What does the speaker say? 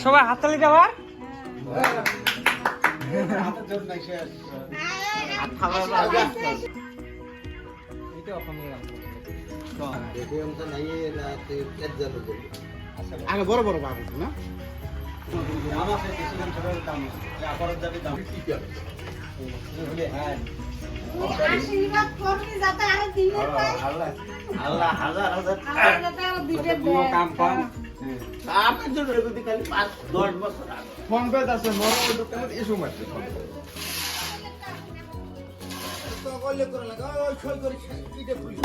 সবাই হাততালি দেওয়ার আগে বড় বড় বাঘ না আশীর্বাদ করবি যাতে আরো দিনে পাই আল্লাহ হাজার হাজার যাতে আরো দিনে কাম কম আপনার জন্য যদি খালি 5-10 বছর আগে ফোন পে আছে বড় দোকানে এসো মারছে তো কইলে করে লাগা ওই ছয় করে পিঠে পুলিশ